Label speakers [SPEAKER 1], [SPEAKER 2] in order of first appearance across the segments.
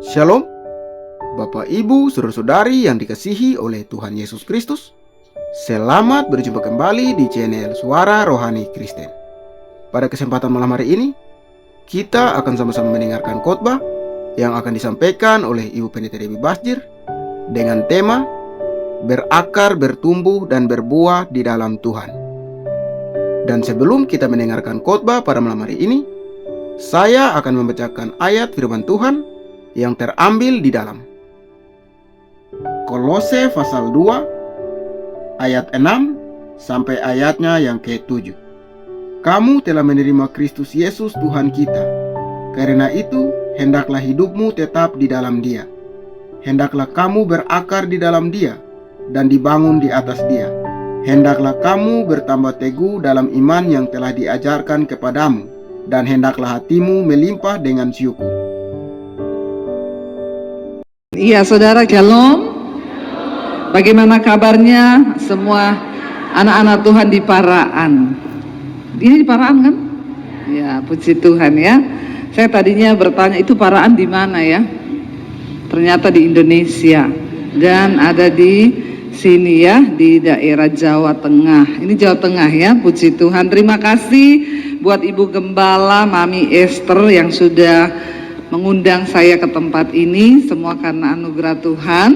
[SPEAKER 1] Shalom, Bapak Ibu, Saudara-saudari yang dikasihi oleh Tuhan Yesus Kristus. Selamat berjumpa kembali di channel Suara Rohani Kristen. Pada kesempatan malam hari ini, kita akan sama-sama mendengarkan khotbah yang akan disampaikan oleh Ibu Pendeta Debbie Basjir dengan tema Berakar, Bertumbuh, dan Berbuah di dalam Tuhan. Dan sebelum kita mendengarkan khotbah pada malam hari ini, saya akan membacakan ayat firman Tuhan yang terambil di dalam Kolose pasal 2 ayat 6 sampai ayatnya yang ke-7. Kamu telah menerima Kristus Yesus Tuhan kita. Karena itu, hendaklah hidupmu tetap di dalam Dia. Hendaklah kamu berakar di dalam Dia dan dibangun di atas Dia. Hendaklah kamu bertambah teguh dalam iman yang telah diajarkan kepadamu, dan hendaklah hatimu melimpah dengan syukur.
[SPEAKER 2] Iya, saudara, shalom. Bagaimana kabarnya semua anak-anak Tuhan di Paraan? Ini di Paraan kan? Ya, puji Tuhan ya. Saya tadinya bertanya, itu Paraan di mana ya? Ternyata di Indonesia. Dan ada di sini ya, di daerah Jawa Tengah. Ini Jawa Tengah ya, puji Tuhan. Terima kasih buat Ibu Gembala, Mami Esther yang sudah mengundang saya ke tempat ini, semua karena anugerah Tuhan.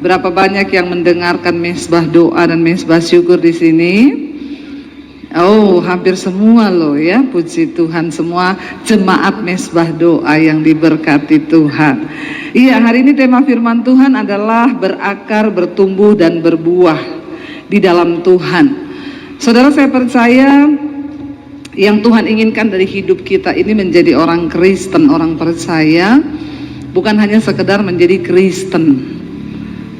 [SPEAKER 2] Berapa banyak yang mendengarkan mesbah doa dan mesbah syukur di sini? Oh, hampir semua loh ya, puji Tuhan, semua jemaat mesbah doa yang diberkati Tuhan. Iya, hari ini tema firman Tuhan adalah berakar, bertumbuh, dan berbuah di dalam Tuhan. Saudara, saya percaya yang Tuhan inginkan dari hidup kita ini menjadi orang Kristen, orang percaya, bukan hanya sekedar menjadi Kristen.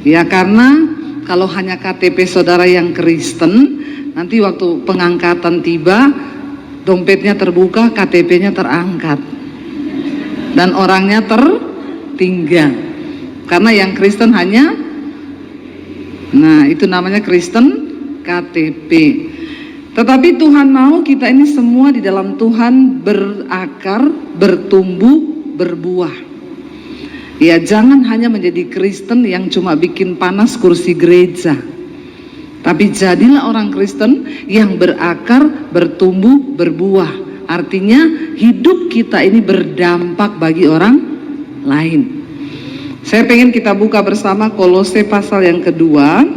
[SPEAKER 2] Ya, karena kalau hanya KTP saudara yang Kristen, nanti waktu pengangkatan tiba, dompetnya terbuka, KTP-nya terangkat, dan orangnya tertinggal. Karena yang Kristen hanya, nah itu namanya Kristen KTP. Tetapi Tuhan mau kita ini semua di dalam Tuhan berakar, bertumbuh, berbuah. Ya, jangan hanya menjadi Kristen yang cuma bikin panas kursi gereja. Tapi jadilah orang Kristen yang berakar, bertumbuh, berbuah. Artinya hidup kita ini berdampak bagi orang lain. Saya pengen kita buka bersama Kolose pasal yang kedua.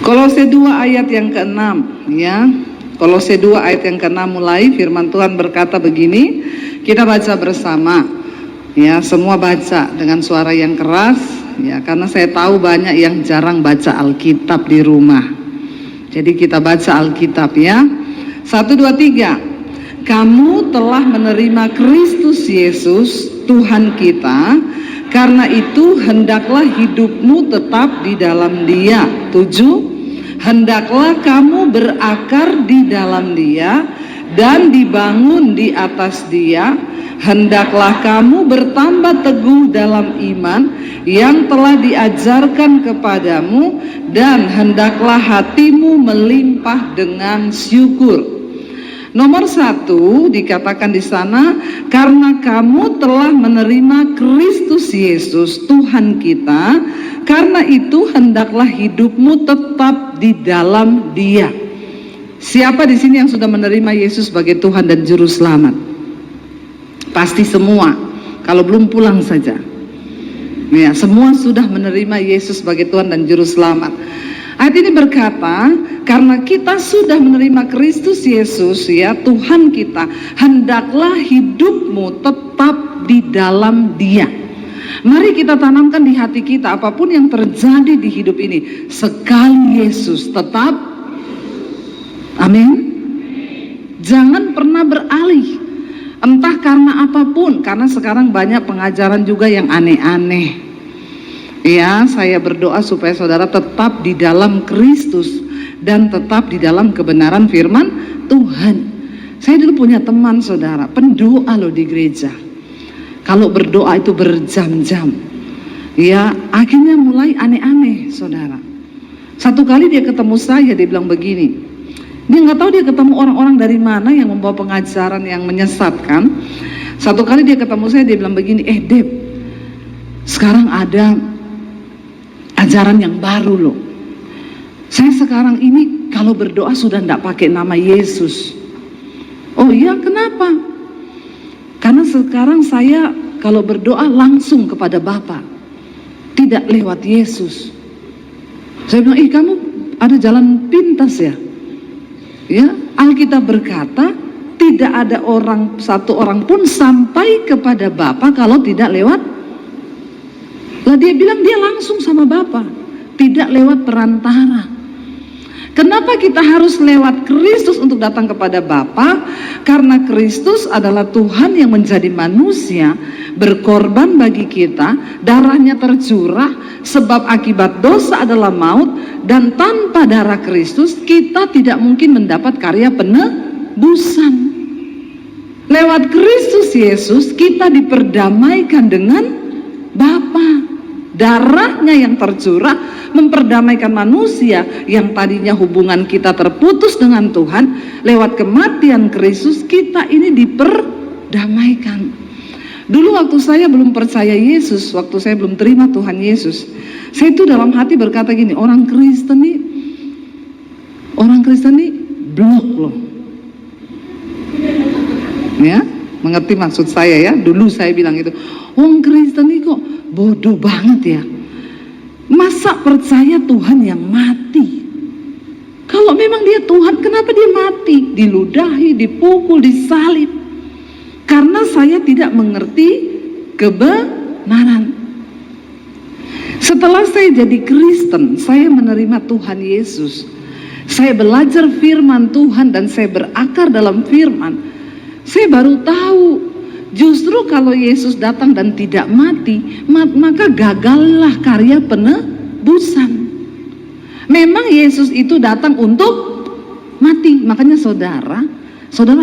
[SPEAKER 2] Kolose 2 ayat yang ke-6 ya. Kolose 2 ayat yang ke-6 mulai firman Tuhan berkata begini. Kita baca bersama. Ya, semua baca dengan suara yang keras ya, karena saya tahu banyak yang jarang baca Alkitab di rumah. Jadi kita baca Alkitab ya. 1, 2, 3. Kamu telah menerima Kristus Yesus Tuhan kita. Karena itu hendaklah hidupmu tetap di dalam Dia. 7. Hendaklah kamu berakar di dalam Dia dan dibangun di atas Dia. Hendaklah kamu bertambah teguh dalam iman yang telah diajarkan kepadamu, dan hendaklah hatimu melimpah dengan syukur. Nomor 1 dikatakan di sana, karena kamu telah menerima Kristus Yesus Tuhan kita, karena itu hendaklah hidupmu tetap di dalam Dia. Siapa di sini yang sudah menerima Yesus sebagai Tuhan dan Juru Selamat? Pasti semua. Kalau belum pulang saja. Ya, semua sudah menerima Yesus sebagai Tuhan dan Juru Selamat. Ayat ini berkata, karena kita sudah menerima Kristus Yesus ya Tuhan kita, hendaklah hidupmu tetap di dalam Dia. Mari kita tanamkan di hati kita, apapun yang terjadi di hidup ini, sekali Yesus tetap. Amin. Jangan pernah beralih, entah karena apapun, karena sekarang banyak pengajaran juga yang aneh-aneh. Ya, saya berdoa supaya saudara tetap di dalam Kristus dan tetap di dalam kebenaran firman Tuhan. Saya dulu punya teman saudara, pendoa loh di gereja. Kalau berdoa itu berjam-jam. Ya, akhirnya mulai aneh-aneh saudara. Satu kali dia ketemu saya, dia bilang begini. Dia nggak tahu dia ketemu orang-orang dari mana yang membawa pengajaran yang menyesatkan. Satu kali dia ketemu saya, dia bilang begini, Deb, sekarang ada ajaran yang baru loh. Saya sekarang ini kalau berdoa sudah tidak pakai nama Yesus. Oh iya, kenapa? Karena sekarang saya kalau berdoa langsung kepada Bapa, tidak lewat Yesus. Saya bilang, kamu ada jalan pintas ya? Ya, Alkitab berkata tidak ada satu orang pun sampai kepada Bapa kalau tidak lewat. Lah dia bilang dia langsung sama Bapa, tidak lewat perantara. Kenapa kita harus lewat Kristus untuk datang kepada Bapa? Karena Kristus adalah Tuhan yang menjadi manusia, berkorban bagi kita, darahnya tercurah, sebab akibat dosa adalah maut, dan tanpa darah Kristus kita tidak mungkin mendapat karya penebusan. Lewat Kristus Yesus kita diperdamaikan dengan Bapa. Darahnya yang tercurah memperdamaikan manusia yang tadinya hubungan kita terputus dengan Tuhan. Lewat kematian Kristus kita ini diperdamaikan. Dulu waktu saya belum percaya Yesus, waktu saya belum terima Tuhan Yesus, saya itu dalam hati berkata gini, orang Kristen nih blok loh. Ya, mengerti maksud saya ya? Dulu saya bilang itu, orang Kristen nih kok bodoh banget ya. Masa percaya Tuhan yang mati? Kalau memang dia Tuhan, kenapa dia mati? Diludahi, dipukul, disalib. Karena saya tidak mengerti kebenaran. Setelah saya jadi Kristen, saya menerima Tuhan Yesus. Saya belajar firman Tuhan dan saya berakar dalam firman. Saya baru tahu, justru kalau Yesus datang dan tidak mati, maka gagallah karya penebusan. Memang Yesus itu datang untuk mati. Makanya saudara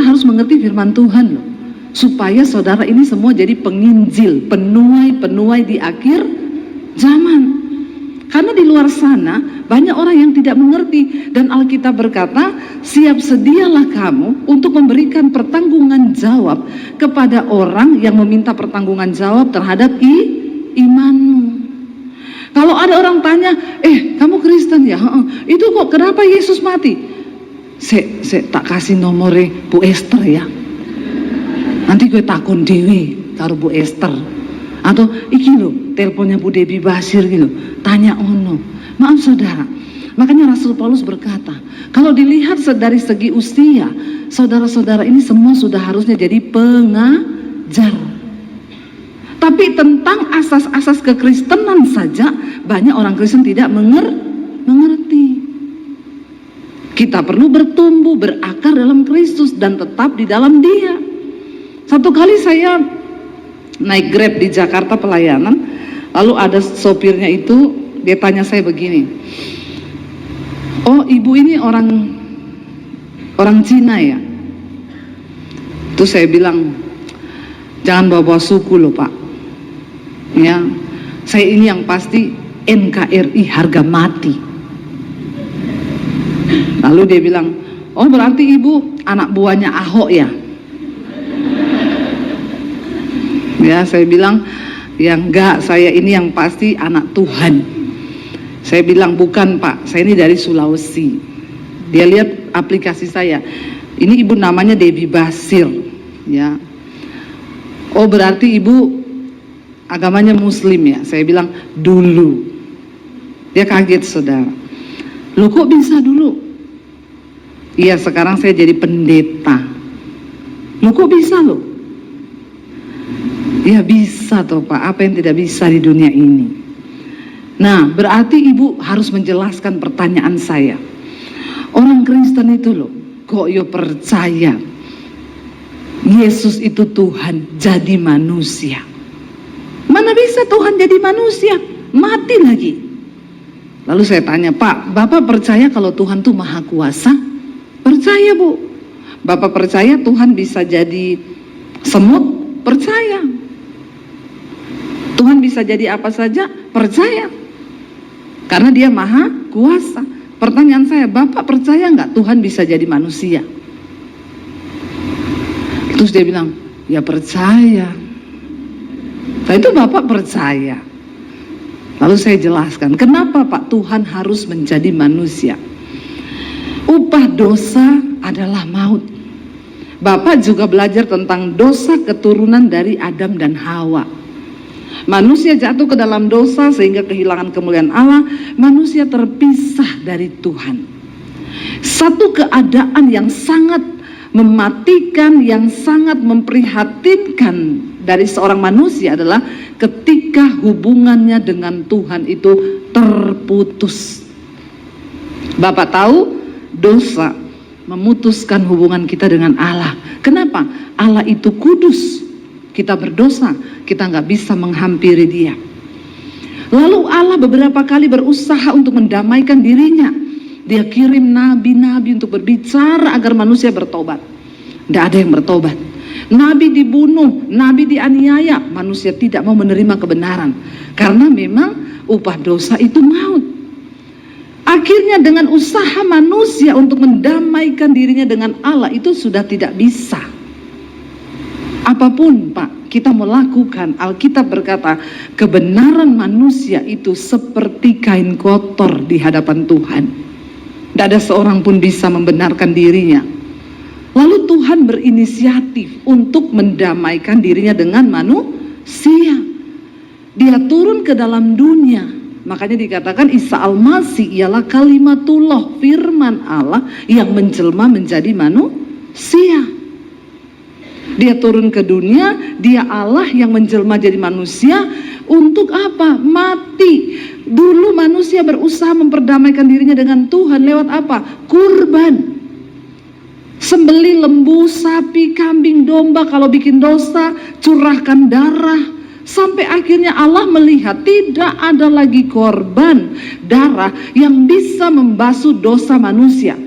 [SPEAKER 2] harus mengerti firman Tuhan loh, supaya saudara ini semua jadi penginjil, penuai di akhir zaman. Karena di luar sana banyak orang yang tidak mengerti, dan Alkitab berkata, siap sedialah kamu untuk memberikan pertanggungan jawab kepada orang yang meminta pertanggungan jawab terhadap imanmu. Kalau ada orang tanya, kamu Kristen ya? Itu kok kenapa Yesus mati? Saya tak kasih nomornya Bu Esther ya. Nanti gue takon dewe karo Bu Esther. Atau iki lho, teleponnya Bu Debbie Basir gitu, tanya ono. Maaf saudara, makanya Rasul Paulus berkata, kalau dilihat dari segi usia, saudara-saudara ini semua sudah harusnya jadi pengajar. Tapi tentang asas-asas kekristenan saja banyak orang Kristen tidak mengerti. Kita perlu bertumbuh, berakar dalam Kristus dan tetap di dalam Dia. Satu kali saya naik Grab di Jakarta pelayanan, lalu ada sopirnya itu, dia tanya saya begini, oh ibu ini orang Cina ya? Terus saya bilang, jangan bawa-bawa suku loh Pak ya, saya ini yang pasti NKRI harga mati. Lalu dia bilang, oh berarti ibu anak buahnya Ahok ya? Ya, saya bilang, ya enggak, saya ini yang pasti anak Tuhan. Saya bilang, bukan Pak, saya ini dari Sulawesi. Dia lihat aplikasi saya, ini ibu namanya Debbie Basir ya. Oh berarti ibu agamanya Muslim ya? Saya bilang, dulu. Dia kaget saudara, loh kok bisa dulu? Iya, sekarang saya jadi pendeta. Loh kok bisa loh? Ya bisa toh Pak, apa yang tidak bisa di dunia ini? Nah, berarti ibu harus menjelaskan pertanyaan saya. Orang Kristen itu loh, kok yo percaya Yesus itu Tuhan jadi manusia? Mana bisa Tuhan jadi manusia? Mati lagi. Lalu saya tanya, Pak, Bapak percaya kalau Tuhan tuh maha kuasa? Percaya Bu. Bapak percaya Tuhan bisa jadi semut? Percaya. Tuhan bisa jadi apa saja? Percaya. Karena Dia maha kuasa. Pertanyaan saya, Bapak percaya nggak Tuhan bisa jadi manusia? Terus dia bilang, Ya percaya. Nah itu Bapak percaya. Lalu saya jelaskan, kenapa Pak Tuhan harus menjadi manusia? Upah dosa adalah maut. Bapak juga belajar tentang dosa keturunan dari Adam dan Hawa. Manusia jatuh ke dalam dosa sehingga kehilangan kemuliaan Allah. Manusia terpisah dari Tuhan. Satu keadaan yang sangat mematikan, yang sangat memprihatinkan dari seorang manusia adalah ketika hubungannya dengan Tuhan itu terputus. Bapak tahu, dosa memutuskan hubungan kita dengan Allah. Kenapa? Allah itu kudus. Kita berdosa, kita nggak bisa menghampiri Dia. Lalu Allah beberapa kali berusaha untuk mendamaikan dirinya. Dia kirim nabi-nabi untuk berbicara agar manusia bertobat. Tidak ada yang bertobat. Nabi dibunuh, nabi dianiaya, manusia tidak mau menerima kebenaran. Karena memang upah dosa itu maut. Akhirnya dengan usaha manusia untuk mendamaikan dirinya dengan Allah itu sudah tidak bisa. Apapun Pak kita mau lakukan, Alkitab berkata kebenaran manusia itu seperti kain kotor di hadapan Tuhan. Tidak ada seorang pun bisa membenarkan dirinya. Lalu Tuhan berinisiatif untuk mendamaikan dirinya dengan manusia. Dia turun ke dalam dunia. Makanya dikatakan Isa Al-Masih ialah kalimatullah, firman Allah yang menjelma menjadi manusia. Dia turun ke dunia, dia Allah yang menjelma jadi manusia. Untuk apa? Mati. Dulu manusia berusaha memperdamaikan dirinya dengan Tuhan lewat apa? Kurban. Sembeli lembu, sapi, kambing, domba. Kalau bikin dosa, curahkan darah. Sampai akhirnya Allah melihat tidak ada lagi korban darah yang bisa membasuh dosa manusia.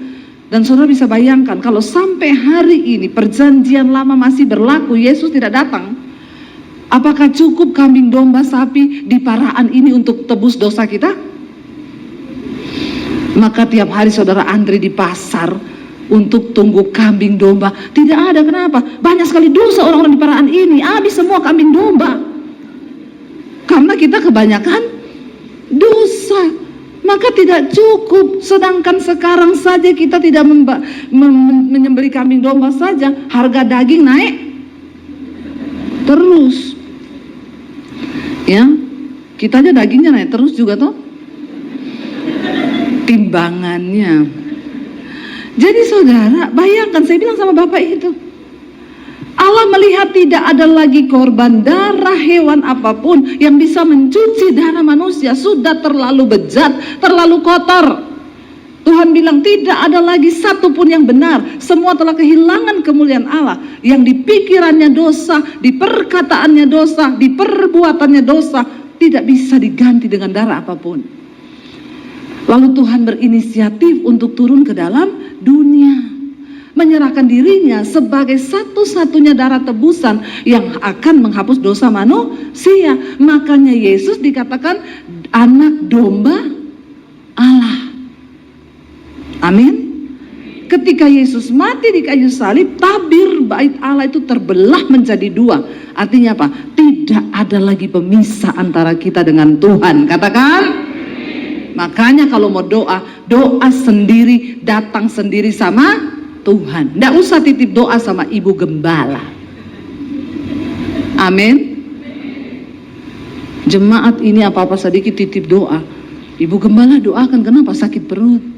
[SPEAKER 2] Dan saudara bisa bayangkan kalau sampai hari ini perjanjian lama masih berlaku, Yesus tidak datang. Apakah cukup kambing, domba, sapi di paraan ini untuk tebus dosa kita? Maka tiap hari saudara antri di pasar untuk tunggu kambing domba. Tidak ada, kenapa? Banyak sekali dosa orang-orang di paraan ini. Habis semua kambing domba. Karena kita kebanyakan dosa. Maka tidak cukup. Sedangkan sekarang saja kita tidak menyembelih kambing domba saja, harga daging naik terus. Ya, kita aja dagingnya naik terus juga toh. Timbangannya. Jadi saudara, bayangkan saya bilang sama Bapak itu. Allah melihat tidak ada lagi korban darah hewan apapun yang bisa mencuci darah manusia. Sudah terlalu bejat, terlalu kotor. Tuhan bilang tidak ada lagi satu pun yang benar. Semua telah kehilangan kemuliaan Allah. Yang di pikirannya dosa, di perkataannya dosa, di perbuatannya dosa, tidak bisa diganti dengan darah apapun. Lalu Tuhan berinisiatif untuk turun ke dalam dunia, menyerahkan dirinya sebagai satu-satunya darah tebusan yang akan menghapus dosa manusia. Makanya Yesus dikatakan anak domba Allah. Amin. Ketika Yesus mati di kayu salib, tabir bait Allah itu terbelah menjadi dua. Artinya apa? Tidak ada lagi pemisah antara kita dengan Tuhan. Katakan. Makanya kalau mau doa, doa sendiri, datang sendiri sama Tuhan. Tidak usah titip doa sama ibu gembala. Amin. Jemaat ini apa-apa sedikit titip doa. Ibu gembala doakan, kenapa? Sakit perut.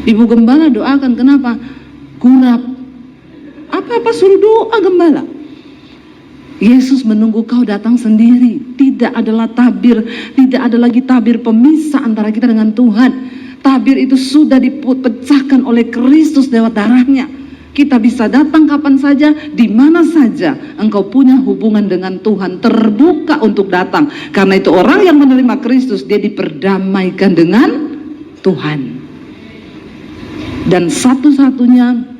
[SPEAKER 2] Ibu gembala doakan, kenapa? Kurap. Apa-apa suruh doa gembala. Yesus menunggu kau datang sendiri. Tidak adalah tabir, tidak ada lagi tabir pemisah antara kita dengan Tuhan. Tabir itu sudah dipecahkan oleh Kristus lewat darahnya. Kita bisa datang kapan saja, di mana saja engkau punya hubungan dengan Tuhan, terbuka untuk datang. Karena itu orang yang menerima Kristus, dia diperdamaikan dengan Tuhan. Dan satu-satunya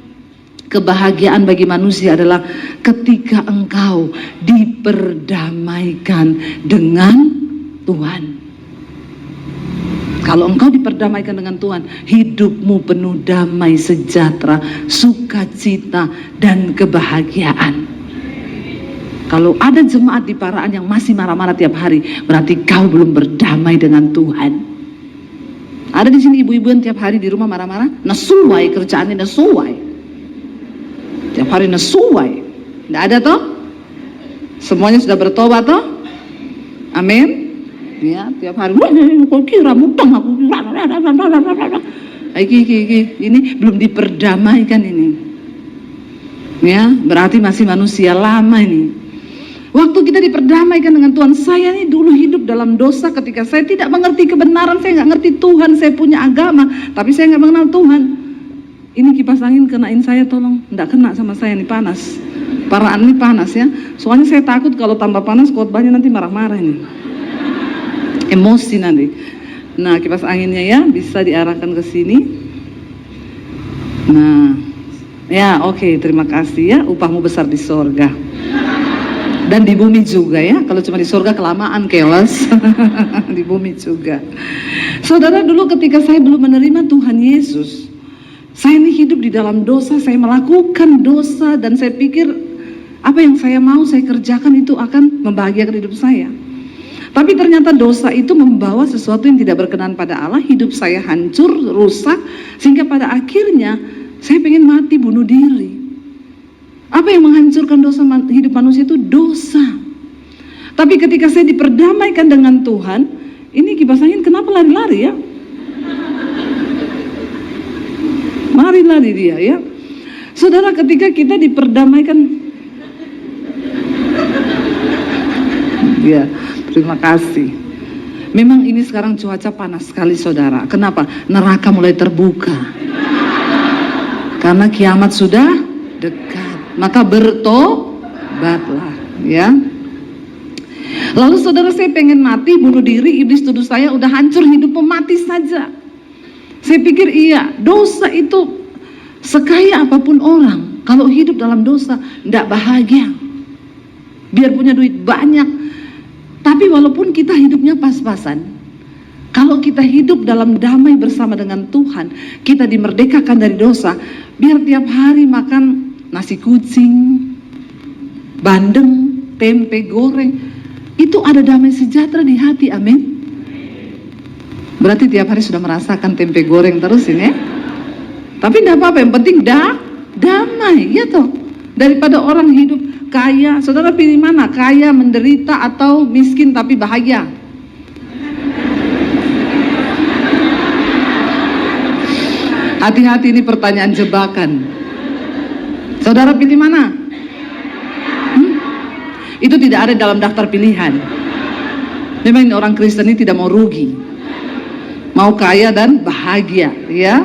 [SPEAKER 2] kebahagiaan bagi manusia adalah ketika engkau diperdamaikan dengan Tuhan. Kalau engkau diperdamaikan dengan Tuhan, hidupmu penuh damai, sejahtera, sukacita, dan kebahagiaan. Kalau ada jemaat di Paraan yang masih marah-marah tiap hari, berarti kau belum berdamai dengan Tuhan. Ada di sini ibu-ibu yang tiap hari di rumah marah-marah, nesuai kerjaannya, nesuai. Tiap hari nesuai. Tidak ada toh? Semuanya sudah bertobat toh? Amin. Ya, tiap hari kau kira mutang aku kira. Ini belum diperdamaikan ini. Ya, berarti masih manusia lama ini. Waktu kita diperdamaikan dengan Tuhan, saya ini dulu hidup dalam dosa ketika saya tidak mengerti kebenaran, saya nggak ngerti Tuhan, saya punya agama, tapi saya nggak mengenal Tuhan. Ini kipas angin kenain saya, tolong, nggak kena sama saya nih, panas. Paraan ini panas ya, soalnya saya takut kalau tambah panas khotbahnya nanti marah-marah ini, emosi nanti. Nah, kipas anginnya ya bisa diarahkan ke sini. Nah, ya oke, terima kasih ya, upahmu besar di sorga. Dan di bumi juga ya, kalau cuma di surga kelamaan kelas. Di bumi juga. Saudara, dulu ketika saya belum menerima Tuhan Yesus, saya ini hidup di dalam dosa, saya melakukan dosa, dan saya pikir apa yang saya mau saya kerjakan itu akan membahagiakan hidup saya. Tapi ternyata dosa itu membawa sesuatu yang tidak berkenan pada Allah. Hidup saya hancur, rusak, sehingga pada akhirnya saya pengen mati, bunuh diri. Apa yang menghancurkan dosa hidup manusia itu dosa. Tapi ketika saya diperdamaikan dengan Tuhan, ini kipas angin kenapa lari-lari ya? Lari-lari dia ya. Saudara, ketika kita diperdamaikan, ya, terima kasih. Memang ini sekarang cuaca panas sekali saudara. Kenapa? Neraka mulai terbuka. Karena kiamat sudah dekat. Maka bertobatlah ya. Lalu saudara, saya pengen mati, bunuh diri, iblis tuduh saya udah hancur hidupmu, mati saja. Saya pikir iya, dosa itu sekaya apapun orang, kalau hidup dalam dosa tidak bahagia. Biar punya duit banyak, tapi walaupun kita hidupnya pas-pasan, kalau kita hidup dalam damai bersama dengan Tuhan, kita dimerdekakan dari dosa. Biar tiap hari makan nasi kucing, bandeng, tempe goreng, itu ada damai sejahtera di hati, amin. Berarti tiap hari sudah merasakan tempe goreng terus ini ya. Tapi tidak apa-apa, yang penting damai, ya toh. Daripada orang hidup kaya, saudara pilih mana? Kaya, menderita, atau miskin tapi bahagia? Hati-hati, ini pertanyaan jebakan. Saudara pilih mana? Itu tidak ada dalam daftar pilihan. Memang orang Kristen ini tidak mau rugi, mau kaya dan bahagia, ya.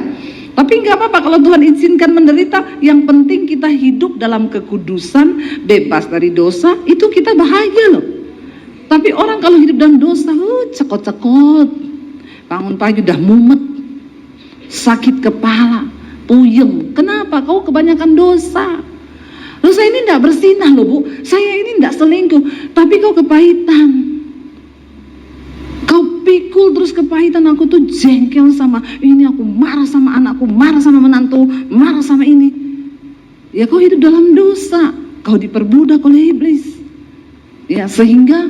[SPEAKER 2] Tapi nggak apa-apa kalau Tuhan izinkan menderita. Yang penting kita hidup dalam kekudusan, bebas dari dosa, itu kita bahagia loh. Tapi orang kalau hidup dalam dosa, cekot-cekot, bangun pagi udah mumet, sakit kepala, puyeng. Kenapa? Kau kebanyakan dosa. Loh, saya ini tidak bersinah loh Bu, saya ini tidak selingkuh, tapi kau kepahitan, kau pikul terus kepahitan. Aku tuh jengkel sama ini, aku marah sama anakku, marah sama menantu, marah sama ini. Ya kau hidup dalam dosa, kau diperbudak oleh iblis, ya, sehingga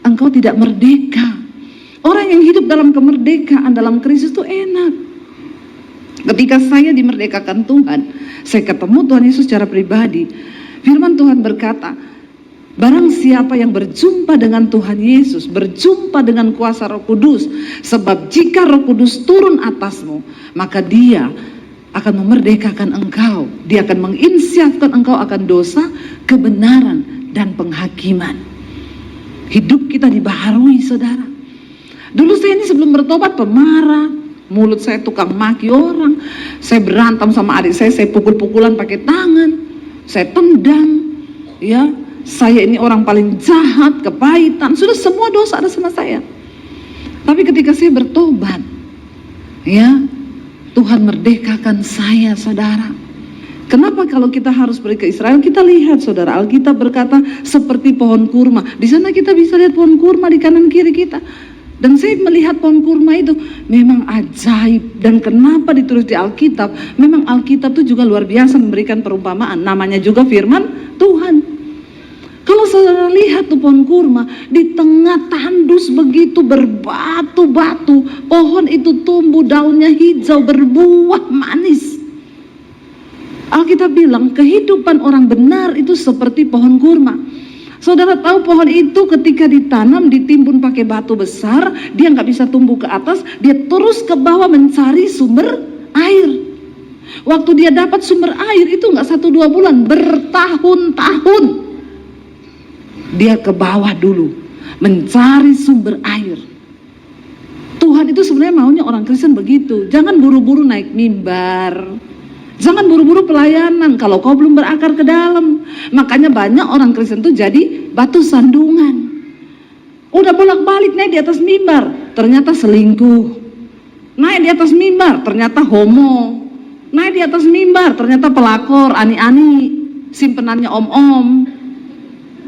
[SPEAKER 2] engkau tidak merdeka. Orang yang hidup dalam kemerdekaan dalam Kristus itu enak. Ketika saya dimerdekakan Tuhan, saya ketemu Tuhan Yesus secara pribadi. Firman Tuhan berkata, barang siapa yang berjumpa dengan Tuhan Yesus, berjumpa dengan kuasa Roh Kudus, sebab jika Roh Kudus turun atasmu, maka dia akan memerdekakan engkau. Dia akan menginsyafkan engkau akan dosa, kebenaran, dan penghakiman. Hidup kita dibaharui saudara. Dulu saya ini sebelum bertobat pemarah, mulut saya tukang maki orang, saya berantem sama adik saya pukul-pukulan pakai tangan, saya tendang, ya, saya ini orang paling jahat, kepahitan, sudah semua dosa ada sama saya. Tapi ketika saya bertobat, ya, Tuhan merdekakan saya, saudara. Kenapa kalau kita harus pergi ke Israel? Kita lihat saudara, Alkitab berkata seperti pohon kurma. Di sana kita bisa lihat pohon kurma di kanan kiri kita. Dan saya melihat pohon kurma itu memang ajaib. Dan kenapa ditulis di Alkitab? Memang Alkitab itu juga luar biasa memberikan perumpamaan. Namanya juga firman Tuhan. Kalau saudara lihat tuh pohon kurma, di tengah tandus begitu berbatu-batu, pohon itu tumbuh, daunnya hijau, berbuah manis. Alkitab bilang kehidupan orang benar itu seperti pohon kurma. Saudara tahu pohon itu ketika ditanam, ditimbun pakai batu besar, dia nggak bisa tumbuh ke atas, dia terus ke bawah mencari sumber air. Waktu dia dapat sumber air itu nggak 1-2 bulan, bertahun-tahun. Dia ke bawah dulu, mencari sumber air. Tuhan itu sebenarnya maunya orang Kristen begitu. Jangan buru-buru naik mimbar. Jangan buru-buru pelayanan kalau kau belum berakar ke dalam. Makanya banyak orang Kristen itu jadi batu sandungan. Udah bolak-balik naik di atas mimbar, ternyata selingkuh. Naik di atas mimbar, ternyata homo. Naik di atas mimbar, ternyata pelakor, ani-ani, simpenannya om-om.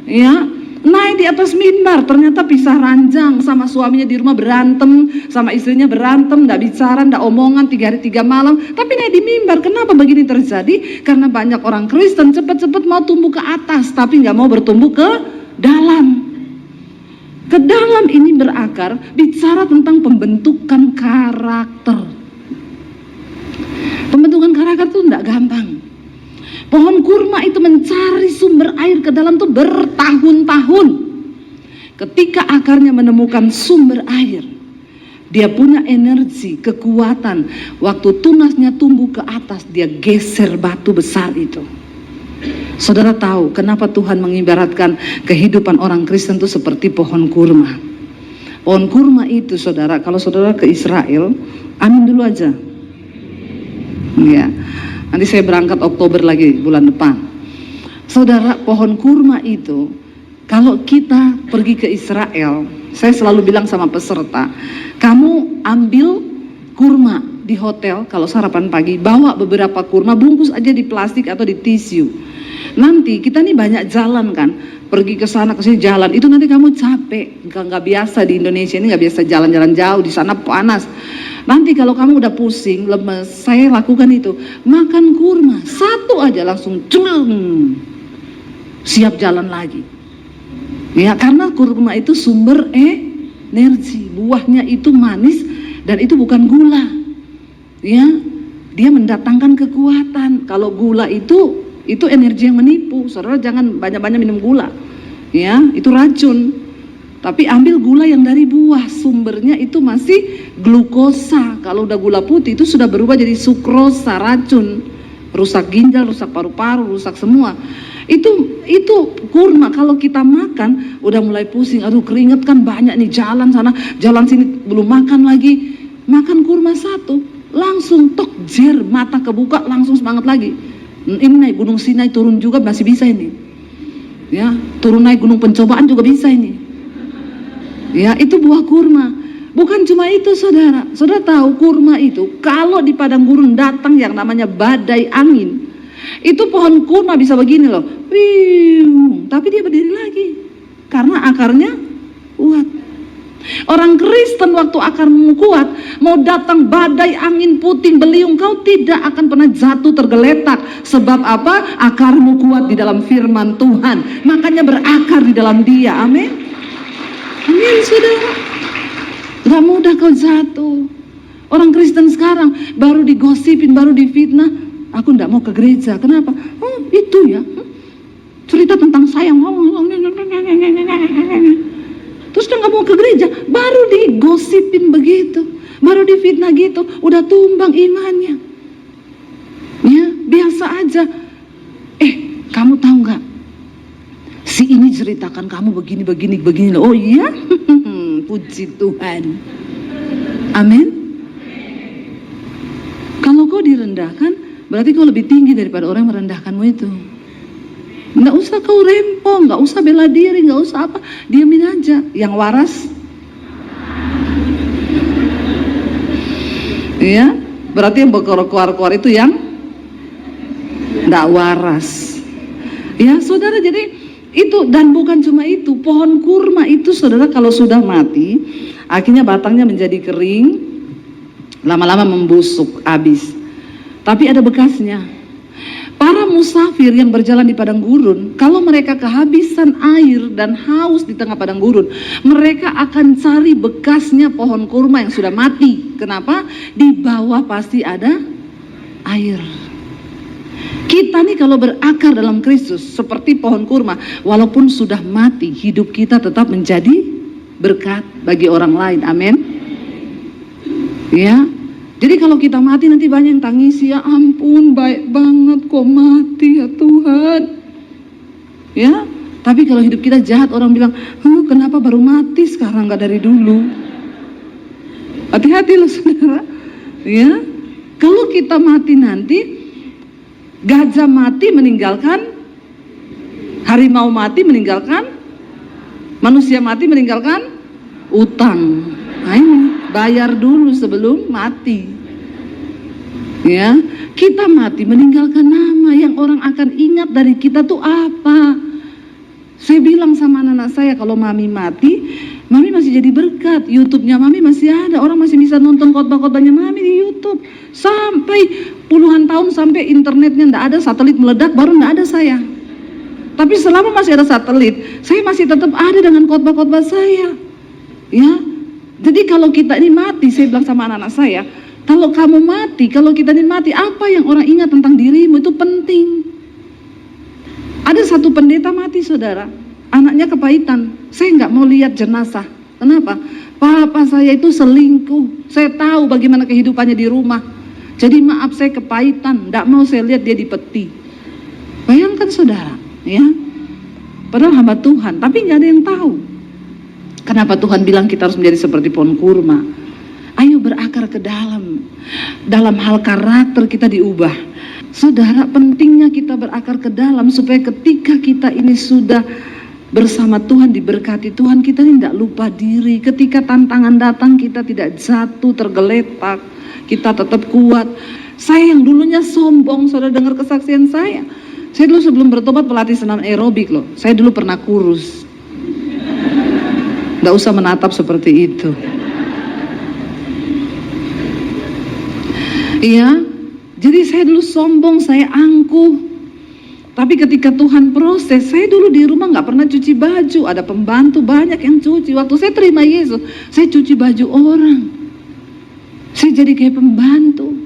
[SPEAKER 2] Ya, naik di atas mimbar, ternyata pisah ranjang, sama suaminya di rumah berantem, sama istrinya berantem, nggak bicara, nggak omongan 3 hari 3 malam. Tapi naik di mimbar, kenapa begini terjadi? Karena banyak orang Kristen cepat-cepat mau tumbuh ke atas, tapi nggak mau bertumbuh ke dalam. Ke dalam ini berakar, bicara tentang pembentukan karakter. Pembentukan karakter itu nggak gampang. Pohon kurma itu mencari sumber air ke dalam tuh bertahun-tahun. Ketika akarnya menemukan sumber air, dia punya energi, kekuatan. Waktu tunasnya tumbuh ke atas, dia geser batu besar itu. Saudara tahu kenapa Tuhan mengibaratkan kehidupan orang Kristen itu seperti pohon kurma. Pohon kurma itu saudara, kalau saudara ke Israel, amin dulu aja. Ya. Nanti saya berangkat Oktober lagi bulan depan. Saudara, pohon kurma itu kalau kita pergi ke Israel, saya selalu bilang sama peserta, kamu ambil kurma di hotel kalau sarapan pagi, bawa beberapa kurma, bungkus aja di plastik atau di tisu. Nanti kita nih banyak jalan kan, pergi ke sana ke sini jalan, itu nanti kamu capek, nggak biasa di Indonesia ini, nggak biasa jalan-jalan jauh, di sana panas. Nanti kalau kamu udah pusing, lemes, saya lakukan itu, makan kurma, 1 aja langsung siap jalan lagi. Ya, karena kurma itu sumber energi, buahnya itu manis dan itu bukan gula. Ya, dia mendatangkan kekuatan. Kalau gula itu energi yang menipu. Saudara jangan banyak-banyak minum gula. Ya, itu racun. Tapi ambil gula yang dari buah, sumbernya itu masih glukosa. Kalau udah gula putih itu sudah berubah jadi sukrosa, racun. Rusak ginjal, rusak paru-paru, rusak semua. Itu kurma kalau kita makan udah mulai pusing, aduh keringet kan banyak nih, jalan sana, jalan sini belum makan lagi. Makan kurma 1, langsung tok jer, mata kebuka, langsung semangat lagi. Ini naik Gunung Sinai turun juga masih bisa ini. Ya, turun naik gunung pencobaan juga bisa ini. Ya, itu buah kurma. Bukan cuma itu saudara. Saudara tahu kurma itu kalau di padang gurun datang yang namanya badai angin, itu pohon kurma bisa begini loh. Tapi dia berdiri lagi karena akarnya kuat. Orang Kristen waktu akarmu kuat, mau datang badai angin puting beliung, kau tidak akan pernah jatuh tergeletak. Sebab apa? Akarmu kuat di dalam firman Tuhan. Makanya berakar di dalam Dia. Amin. Amin saudara. Gak mudah kau jatuh. Orang Kristen sekarang baru digosipin, baru difitnah. Aku gak mau ke gereja. Kenapa? Itu ya. Cerita tentang sayang. Terus dia gak mau ke gereja. Baru digosipin begitu. Baru difitnah gitu. Udah tumbang imannya. Ya, biasa aja. Kamu tahu gak? Si ini ceritakan kamu begini. Oh iya? Puji Tuhan. Amin. Kalau kau direndahkan, berarti kau lebih tinggi daripada orang yang merendahkanmu itu. Nggak usah kau rempong, nggak usah bela diri, nggak usah apa, diamin aja. Yang waras, ya, berarti yang berkoar-koar itu yang nggak waras. Ya saudara, jadi Itu, dan bukan cuma itu, pohon kurma itu saudara kalau sudah mati, akhirnya batangnya menjadi kering, lama-lama membusuk, habis. Tapi ada bekasnya. Para musafir yang berjalan di padang gurun, kalau mereka kehabisan air dan haus di tengah padang gurun, mereka akan cari bekasnya pohon kurma yang sudah mati. Kenapa? Di bawah pasti ada air. Kita nih kalau berakar dalam Kristus seperti pohon kurma, walaupun sudah mati, hidup kita tetap menjadi berkat bagi orang lain. Amin. Ya. Jadi kalau kita mati nanti banyak yang tangisi, ya ampun baik banget kok mati ya Tuhan. Ya. Tapi kalau hidup kita jahat, orang bilang, kenapa baru mati sekarang gak dari dulu? Hati-hati loh saudara. Ya. Kalau kita mati nanti, gajah mati meninggalkan, harimau mati meninggalkan, manusia mati meninggalkan utang. Nah ini bayar dulu sebelum mati. Ya, kita mati meninggalkan nama yang orang akan ingat dari kita tuh apa? Saya bilang sama anak-anak saya, kalau mami mati, mami masih jadi berkat. YouTube-nya mami masih ada, orang masih bisa nonton khotbah-khotbahnya mami di YouTube. Sampai puluhan tahun, sampai internetnya nggak ada, satelit meledak, baru nggak ada saya. Tapi selama masih ada satelit, saya masih tetap ada dengan khotbah-khotbah saya. Ya, jadi kalau kita ini mati, saya bilang sama anak-anak saya, kalau kamu mati, kalau kita ini mati, apa yang orang ingat tentang dirimu itu penting. Ada satu pendeta mati saudara, anaknya kepahitan. Saya nggak mau lihat jenazah. Kenapa? Papa saya itu selingkuh. Saya tahu bagaimana kehidupannya di rumah. Jadi maaf saya kepahitan, nggak mau saya lihat dia di peti. Bayangkan saudara, ya. Padahal hamba Tuhan, tapi nggak ada yang tahu. Kenapa Tuhan bilang kita harus menjadi seperti pohon kurma? Ayo berakar ke dalam hal karakter kita diubah. Saudara, pentingnya kita berakar ke dalam supaya ketika kita ini sudah bersama Tuhan, diberkati Tuhan, kita ini tidak lupa diri. Ketika tantangan datang, kita tidak jatuh tergeletak, kita tetap kuat. Saya yang dulunya sombong, saudara dengar kesaksian saya. Saya dulu sebelum bertobat pelatih senam aerobik loh. Saya dulu pernah kurus. Nggak usah menatap seperti itu. Iya, jadi saya dulu sombong, saya angkuh. Tapi ketika Tuhan proses, saya dulu di rumah nggak pernah cuci baju. Ada pembantu banyak yang cuci. Waktu saya terima Yesus, saya cuci baju orang. Saya jadi kayak pembantu.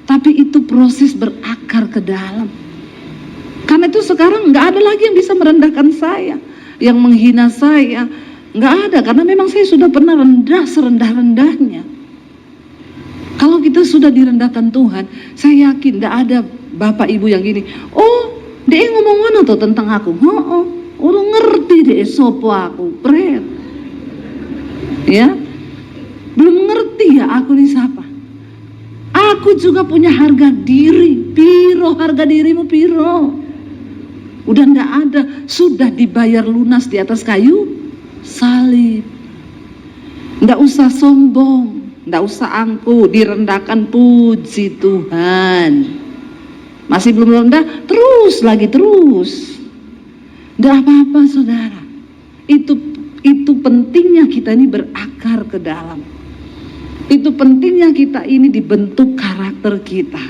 [SPEAKER 2] Tapi itu proses berakar ke dalam. Karena itu sekarang nggak ada lagi yang bisa merendahkan saya, yang menghina saya. Nggak ada, karena memang saya sudah pernah rendah serendah-rendahnya. Kalau kita sudah direndahkan Tuhan, saya yakin tidak ada bapak ibu yang gini, oh dia ngomong mana tuh tentang aku, udah ngerti deh sopo aku, pret, ya, belum ngerti ya aku ini siapa. Aku juga punya harga diri, piro harga dirimu piro, udah ndak ada, sudah dibayar lunas di atas kayu salib. Ndak usah sombong, ndak usah angkuh, direndahkan, puji Tuhan. Masih belum rendah, terus lagi terus. Ndak apa-apa saudara. Itu pentingnya kita ini berakar ke dalam. Itu pentingnya kita ini dibentuk karakter kita.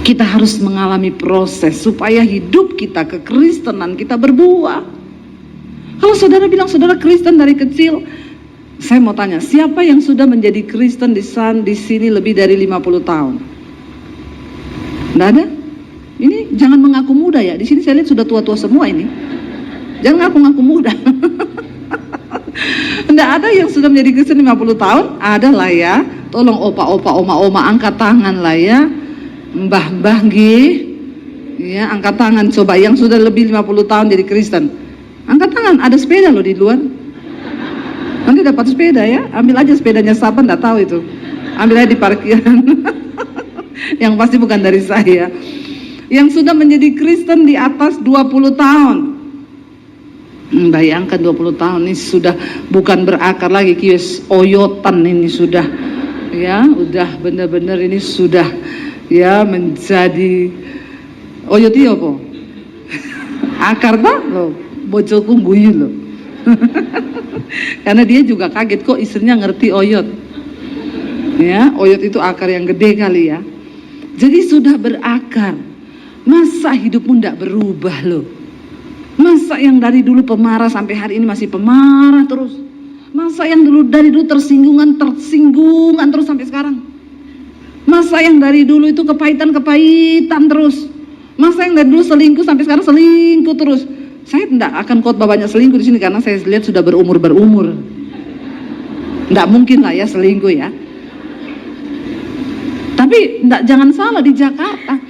[SPEAKER 2] Kita harus mengalami proses supaya hidup kita, kekristenan kita berbuah. Kalau saudara bilang saudara Kristen dari kecil, saya mau tanya, siapa yang sudah menjadi Kristen di sini lebih dari 50 tahun? Nggak ada? Ini jangan mengaku muda ya, di sini saya lihat sudah tua-tua semua ini. Jangan ngaku-ngaku muda. Nggak ada yang sudah menjadi Kristen 50 tahun, ada lah ya. Tolong opa-opa, oma-oma angkat tangan lah ya. Mbah-mbah nggih. Ya, angkat tangan coba yang sudah lebih 50 tahun jadi Kristen. Angkat tangan, ada sepeda loh di luar. Nanti dapat sepeda ya, ambil aja sepedanya siapa enggak tahu itu. Ambil aja di parkiran. Yang pasti bukan dari saya. Yang sudah menjadi Kristen di atas 20 tahun. Bayangkan 20 tahun ini sudah bukan berakar lagi, kios oyotan ini sudah. Ya, udah benar-benar ini sudah ya menjadi oyoti apa? Akar tak loh, bojoku guyu loh. Karena dia juga kaget kok istrinya ngerti oyot. Ya, oyot itu akar yang gede kali ya. Jadi sudah berakar. Masa hidupmu tidak berubah loh? Masa yang dari dulu pemarah sampai hari ini masih pemarah terus? Masa yang dari dulu tersinggungan terus sampai sekarang? Masa yang dari dulu itu kepahitan terus? Masa yang dari dulu selingkuh sampai sekarang selingkuh terus? Saya tidak akan khotbah banyak selingkuh di sini karena saya lihat sudah berumur. Tidak mungkin lah ya selingkuh ya. Tapi jangan salah, di Jakarta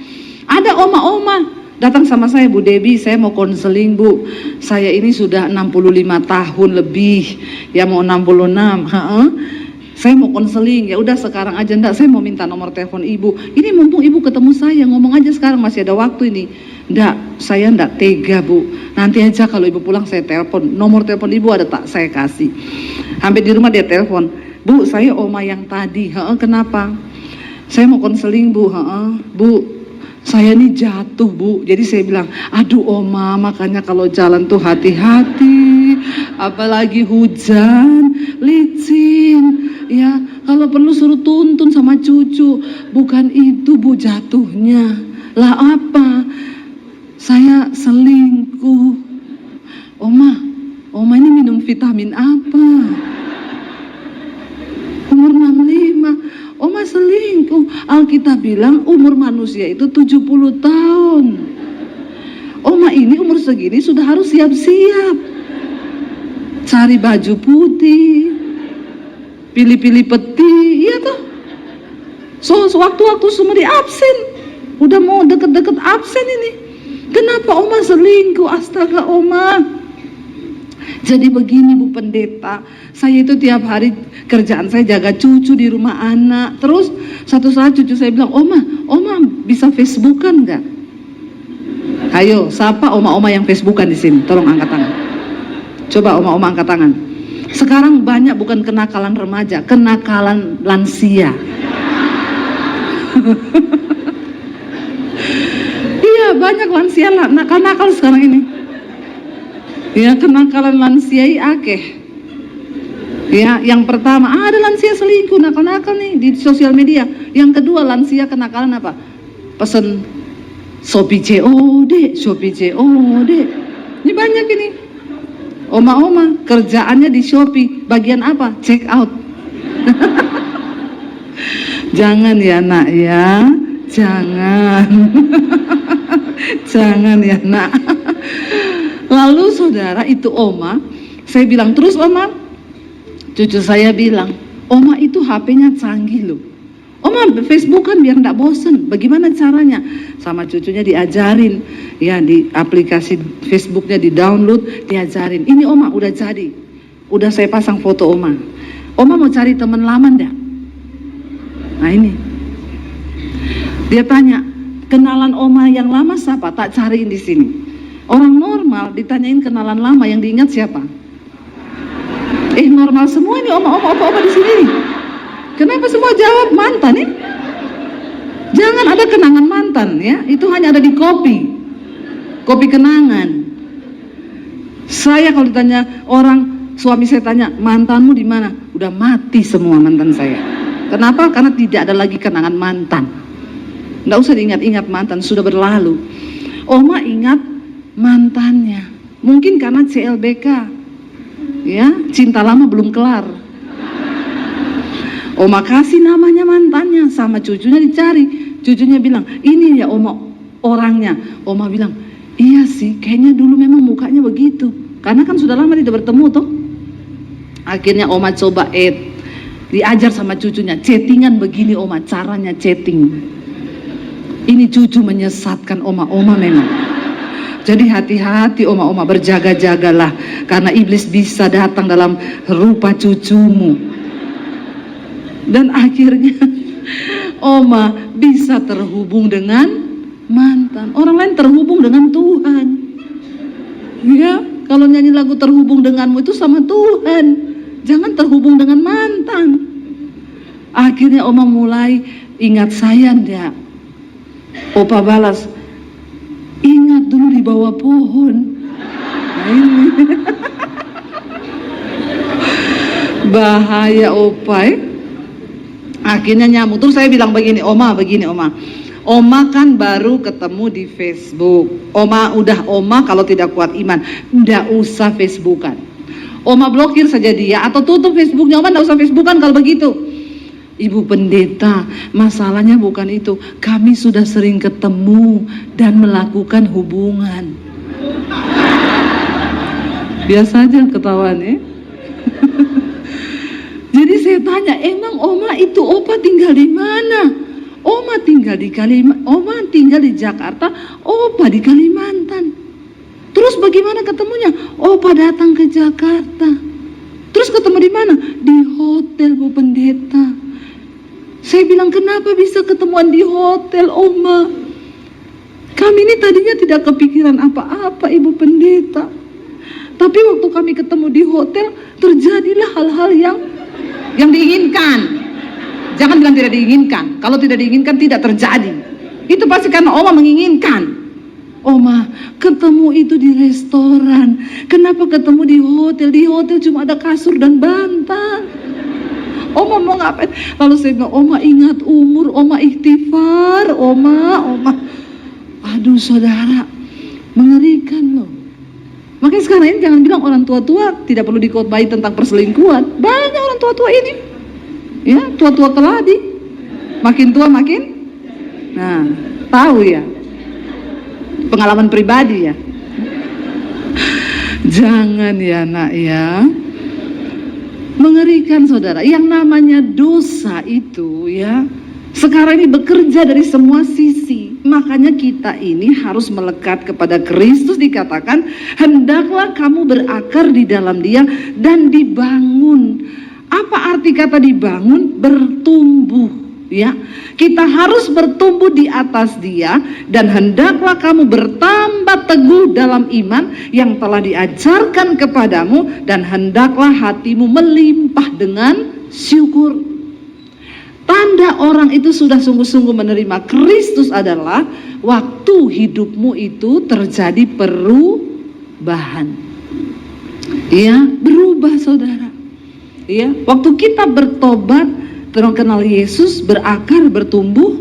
[SPEAKER 2] ada oma-oma datang sama saya, Bu Debbie, saya mau konseling Bu, saya ini sudah 65 tahun lebih, ya mau 66, saya mau konseling, ya udah sekarang aja. Enggak, saya mau minta nomor telepon ibu, ini mumpung ibu ketemu saya, ngomong aja sekarang, masih ada waktu ini. Enggak, saya enggak tega Bu, nanti aja kalau ibu pulang saya telepon, nomor telepon ibu ada tak, saya kasih. Sampai di rumah dia telepon, Bu saya oma yang tadi, kenapa? Saya mau konseling Bu, Bu saya nih jatuh Bu. Jadi saya bilang, aduh oma, makanya kalau jalan tuh hati-hati, apalagi hujan, licin, ya kalau perlu suruh tuntun sama cucu. Bukan itu Bu jatuhnya. Lah apa? Saya selingkuh. Oma ini minum vitamin apa? Umur 65. Oma selingkuh. Alkitab bilang umur manusia itu 70 tahun. Oma ini umur segini sudah harus siap-siap. Cari baju putih, pilih-pilih peti, iya toh. So waktu-waktu semua di absen. Udah mau deket-deket absen ini. Kenapa Oma selingkuh? Astaga Oma. Jadi begini Bu Pendeta, saya itu tiap hari kerjaan saya jaga cucu di rumah anak. Terus satu saat cucu saya bilang, Oma bisa Facebookan nggak? Ayo, siapa oma-oma yang Facebookan di sini? Tolong angkat tangan. Coba oma-oma angkat tangan. Sekarang banyak bukan kenakalan remaja, kenakalan lansia. Iya, banyak lansia nakal-nakal sekarang ini. Ya, kenakalan lansia akeh. Ya, yang pertama ada lansia selingkuh, nakal-nakal nih di sosial media. Yang kedua lansia kenakalan apa? Pesen Shopee COD. Ini banyak ini. Oma-oma kerjaannya di Shopee, bagian apa? Check out. Jangan ya nak ya, jangan. Jangan ya nak. Lalu saudara itu Oma, saya bilang terus Oma, cucu saya bilang, Oma itu HP-nya canggih loh. Oma Facebook kan biar enggak bosen. Bagaimana caranya? Sama cucunya diajarin, ya di aplikasi Facebooknya di download, diajarin. Ini Oma udah jadi, udah saya pasang foto Oma. Oma mau cari teman lama enggak? Nah ini, dia tanya, kenalan Oma yang lama siapa? Tak cariin di sini. Orang normal ditanyain kenalan lama yang diingat siapa? Normal semua ini oma di sini. Kenapa semua jawab mantan nih? Jangan ada kenangan mantan ya. Itu hanya ada di kopi kenangan. Saya kalau ditanya orang, suami saya tanya mantanmu di mana? Udah mati semua mantan saya. Kenapa? Karena tidak ada lagi kenangan mantan. Nggak usah diingat-ingat mantan, sudah berlalu. Oma ingat mantannya, mungkin karena CLBK, ya cinta lama belum kelar. Oma kasih namanya mantannya, sama cucunya dicari. Cucunya bilang, ini ya Oma orangnya. Oma bilang, iya sih, kayaknya dulu memang mukanya begitu. Karena kan sudah lama tidak bertemu tuh. Akhirnya Oma coba diajar sama cucunya, chattingan begini Oma, caranya chatting. Ini cucu menyesatkan Oma memang. Jadi hati-hati oma-oma, berjaga-jagalah karena iblis bisa datang dalam rupa cucumu. Dan akhirnya Oma bisa terhubung dengan mantan. Orang lain terhubung dengan Tuhan. Ya, kalau nyanyi lagu terhubung denganmu itu sama Tuhan. Jangan terhubung dengan mantan. Akhirnya Oma mulai ingat saya enggak? Opa balas, ingat dulu di di bawah pohon. Nah, ini. Bahaya opai. Akhirnya nyamuk. Terus saya bilang begini, Oma. Oma kan baru ketemu di Facebook. Oma kalau tidak kuat iman, ndak usah Facebookan. Oma blokir saja dia atau tutup Facebooknya. Oma ndak usah Facebookan kalau begitu. Ibu pendeta, masalahnya bukan itu. Kami sudah sering ketemu dan melakukan hubungan. Biasa aja ketawanya. Jadi saya tanya, emang Oma itu Opa tinggal di mana? Oma tinggal di Jakarta, Opa di Kalimantan. Terus bagaimana ketemunya? Opa datang ke Jakarta. Terus ketemu di mana? Di hotel, Bu Pendeta. Saya bilang, kenapa bisa ketemuan di hotel, Oma? Kami ini tadinya tidak kepikiran apa-apa, Ibu Pendeta. Tapi waktu kami ketemu di hotel, terjadilah hal-hal yang diinginkan. Jangan bilang tidak diinginkan. Kalau tidak diinginkan tidak terjadi. Itu pasti karena Oma menginginkan. Oma, ketemu itu di restoran. Kenapa ketemu di hotel? Di hotel cuma ada kasur dan bantal. Oma mau ngapain? Lalu saya bilang, Oma ingat umur, Oma ikhtifar, Oma. Aduh saudara, mengerikan loh. Makanya sekarang ini jangan bilang orang tua-tua tidak perlu dikhotbahi tentang perselingkuhan. Banyak orang tua-tua ini, ya, tua-tua keladi, makin tua makin, nah, tahu ya, pengalaman pribadi ya. Jangan ya nak ya, mengerikan saudara. Yang namanya dosa itu ya, sekarang ini bekerja dari semua sisi. Makanya kita ini harus melekat kepada Kristus. Dikatakan, hendaklah kamu berakar di dalam Dia dan dibangun. Apa arti kata dibangun? Bertumbuh, ya. Kita harus bertumbuh di atas Dia, dan hendaklah kamu bertambah teguh dalam iman yang telah diajarkan kepadamu, dan hendaklah hatimu melimpah dengan syukur. Tanda orang itu sudah sungguh-sungguh menerima Kristus adalah waktu hidupmu itu terjadi perubahan. Ya, berubah saudara. Ya, waktu kita bertobat, kenal Yesus, berakar, bertumbuh,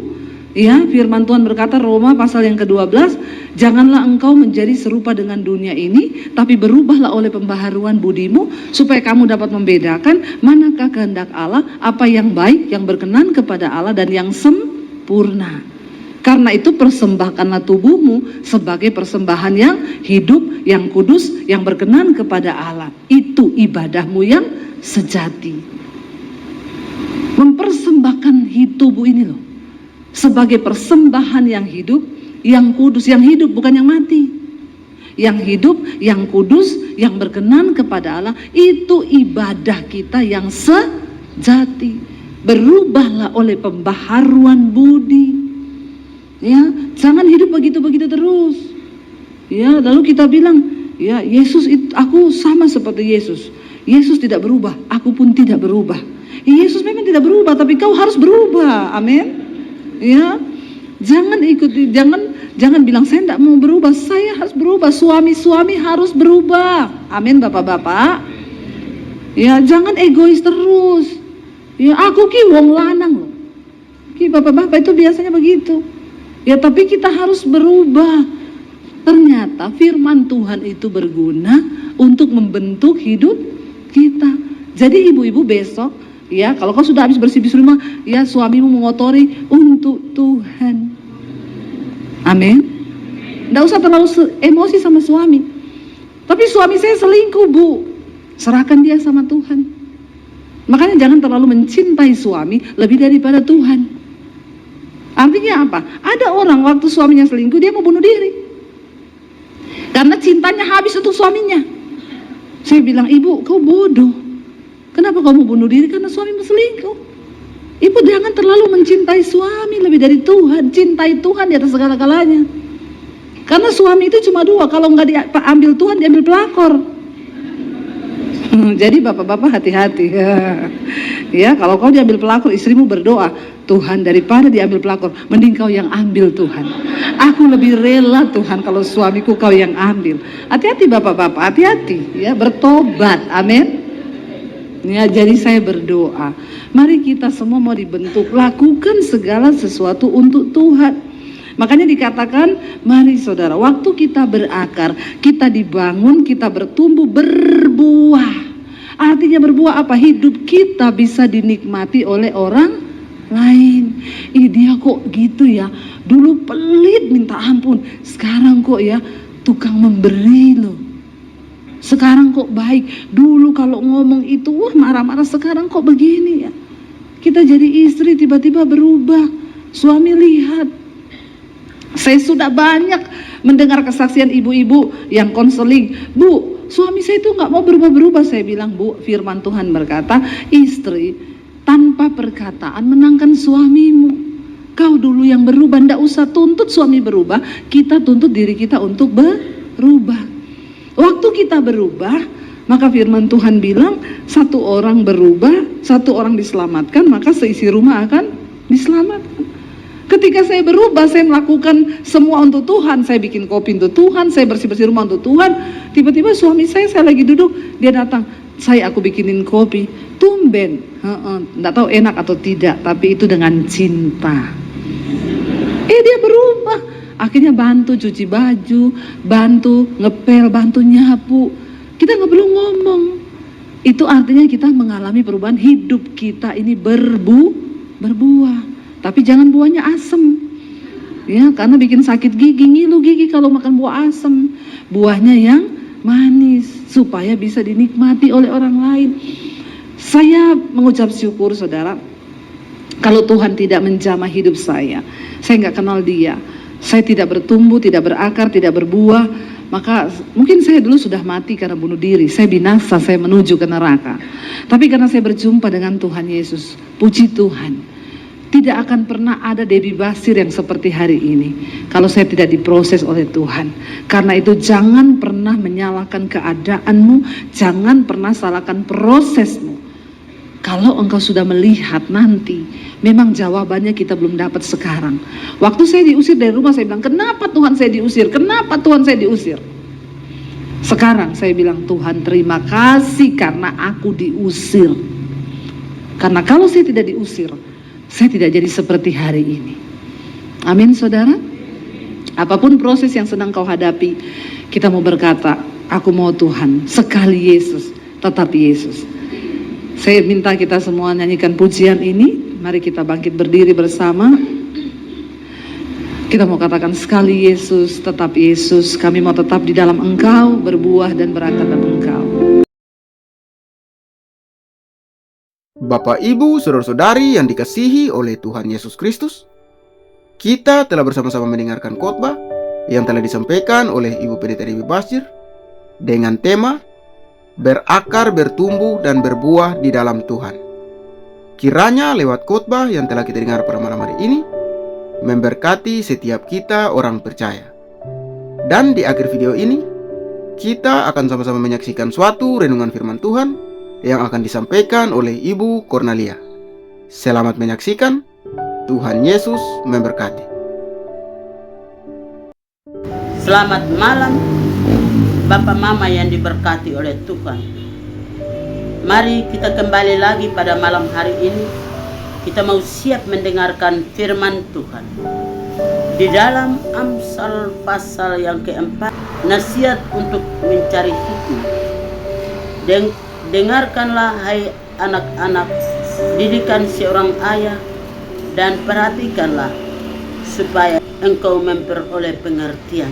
[SPEAKER 2] ya, firman Tuhan berkata Roma pasal yang ke-12, janganlah engkau menjadi serupa dengan dunia ini, tapi berubahlah oleh pembaharuan budimu, supaya kamu dapat membedakan manakah kehendak Allah, apa yang baik, yang berkenan kepada Allah, dan yang sempurna. Karena itu persembahkanlah tubuhmu sebagai persembahan yang hidup, yang kudus, yang berkenan kepada Allah. Itu ibadahmu yang sejati. Mempersembahkan tubuh ini loh, sebagai persembahan yang hidup, yang kudus, yang hidup bukan yang mati, yang hidup, yang kudus, yang berkenan kepada Allah. Itu ibadah kita yang sejati. Berubahlah oleh pembaharuan budi. Ya, jangan hidup begitu-begitu terus. Ya, lalu kita bilang, ya Yesus itu, aku sama seperti Yesus. Yesus tidak berubah, aku pun tidak berubah. Yesus memang tidak berubah, tapi kau harus berubah. Amin. Ya, jangan ikuti, jangan bilang saya tidak mau berubah, saya harus berubah. Suami-suami harus berubah. Amin, bapak-bapak. Ya, jangan egois terus. Ya, aku ki wong lanang loh. Ki bapak-bapak itu biasanya begitu. Ya, tapi kita harus berubah. Ternyata firman Tuhan itu berguna untuk membentuk hidup kita. Jadi ibu-ibu besok, ya, kalau kau sudah habis bersih-bersih rumah, ya suamimu mengotori untuk Tuhan. Amin. Tidak usah terlalu emosi sama suami. Tapi suami saya selingkuh, Bu. Serahkan dia sama Tuhan. Makanya jangan terlalu mencintai suami lebih daripada Tuhan. Artinya apa? Ada orang waktu suaminya selingkuh, dia mau bunuh diri. Karena cintanya habis untuk suaminya. Saya bilang, ibu, kau bodoh. Kenapa kamu bunuh diri? Karena suamimu selingkuh. Ibu jangan terlalu mencintai suami lebih dari Tuhan. Cintai Tuhan di atas segala-galanya. Karena suami itu cuma dua. Kalau nggak diambil Tuhan, diambil pelakor. Jadi bapak-bapak hati-hati. Ya, kalau kau diambil pelakor, istrimu berdoa, Tuhan, daripada diambil pelakor, mending kau yang ambil Tuhan. Aku lebih rela Tuhan kalau suamiku kau yang ambil. Hati-hati bapak-bapak, hati-hati ya, bertobat. Amin. Ya, jadi saya berdoa, mari kita semua mau dibentuk, lakukan segala sesuatu untuk Tuhan. Makanya dikatakan, mari saudara, waktu kita berakar, kita dibangun, kita bertumbuh, berbuah. Artinya berbuah apa? Hidup kita bisa dinikmati oleh orang lain. Ih, dia kok gitu ya, dulu pelit minta ampun, sekarang kok ya tukang memberi loh. Sekarang kok baik, dulu kalau ngomong itu marah-marah, sekarang kok begini ya. Kita jadi istri tiba-tiba berubah. Suami lihat, saya sudah banyak mendengar kesaksian ibu-ibu yang konseling, Bu, suami saya itu nggak mau berubah-berubah. Saya bilang, Bu, firman Tuhan berkata, istri tanpa perkataan menangkan suamimu. Kau dulu yang berubah, ndak usah tuntut suami berubah, kita tuntut diri kita untuk berubah. Waktu kita berubah, maka firman Tuhan bilang, satu orang berubah, satu orang diselamatkan, maka seisi rumah akan diselamatkan. Ketika saya berubah, saya melakukan semua untuk Tuhan, saya bikin kopi untuk Tuhan, saya bersih-bersih rumah untuk Tuhan. Tiba-tiba suami saya lagi duduk, dia datang, aku bikinin kopi, tumben, nggak tahu enak atau tidak, tapi itu dengan cinta. Dia berubah. Akhirnya bantu cuci baju, bantu ngepel, bantu nyapu. Kita nggak perlu ngomong. Itu artinya kita mengalami perubahan, hidup kita ini berbuah. Tapi jangan buahnya asem. Ya, karena bikin sakit gigi, ngilu gigi kalau makan buah asem. Buahnya yang manis supaya bisa dinikmati oleh orang lain. Saya mengucap syukur saudara, kalau Tuhan tidak menjamah hidup saya nggak kenal Dia. Saya tidak bertumbuh, tidak berakar, tidak berbuah, maka mungkin saya dulu sudah mati karena bunuh diri, saya binasa, saya menuju ke neraka. Tapi karena saya berjumpa dengan Tuhan Yesus, puji Tuhan, tidak akan pernah ada Debbie Basir yang seperti hari ini kalau saya tidak diproses oleh Tuhan. Karena itu jangan pernah menyalahkan keadaanmu, jangan pernah salahkan prosesmu. Kalau engkau sudah melihat nanti, memang jawabannya kita belum dapat sekarang. Waktu saya diusir dari rumah, saya bilang, kenapa Tuhan saya diusir? Kenapa Tuhan saya diusir? Sekarang saya bilang, Tuhan terima kasih karena aku diusir. Karena kalau saya tidak diusir, saya tidak jadi seperti hari ini. Amin saudara. Apapun proses yang sedang kau hadapi, kita mau berkata, aku mau Tuhan, sekali Yesus, tetap Yesus. Saya minta kita semua nyanyikan pujian ini. Mari kita bangkit berdiri bersama. Kita mau katakan, sekali Yesus, tetap Yesus. Kami mau tetap di dalam Engkau, berbuah dan berakar dalam Engkau.
[SPEAKER 1] Bapak, Ibu, saudara-saudari yang dikasihi oleh Tuhan Yesus Kristus, kita telah bersama-sama mendengarkan khotbah yang telah disampaikan oleh Ibu Pendeta Debbie Basir dengan tema berakar, bertumbuh, dan berbuah di dalam Tuhan. Kiranya lewat khotbah yang telah kita dengar pada malam hari ini memberkati setiap kita orang percaya. Dan di akhir video ini, kita akan sama-sama menyaksikan suatu renungan firman Tuhan yang akan disampaikan oleh Ibu Cornelia. Selamat menyaksikan. Tuhan Yesus memberkati.
[SPEAKER 3] Selamat malam Bapak Mama yang diberkati oleh Tuhan. Mari kita kembali lagi pada malam hari ini. Kita mau siap mendengarkan firman Tuhan. Di dalam Amsal pasal yang keempat, nasihat untuk mencari hikmah. Dengarkanlah hai anak-anak, didikan seorang ayah, dan perhatikanlah supaya engkau memperoleh pengertian.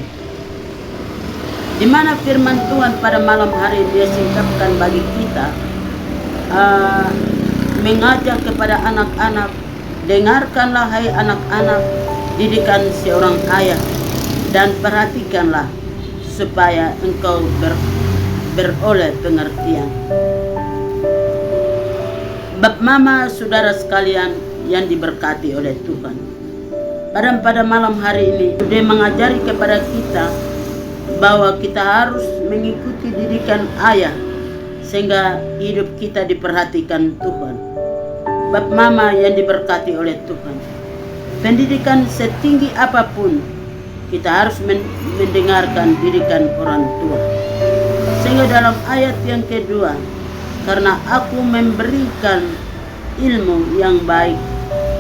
[SPEAKER 3] Di mana firman Tuhan pada malam hari dia singkapkan bagi kita, mengajak kepada anak-anak, dengarkanlah hai anak-anak, didikan seorang ayah, dan perhatikanlah supaya engkau beroleh pengertian. Bapak Mama, saudara sekalian yang diberkati oleh Tuhan, pada malam hari ini dia mengajari kepada kita bahwa kita harus mengikuti didikan ayah sehingga hidup kita diperhatikan Tuhan. Bapak Mama yang diberkati oleh Tuhan, pendidikan setinggi apapun kita harus mendengarkan didikan orang tua. Sehingga dalam ayat yang kedua, karena aku memberikan ilmu yang baik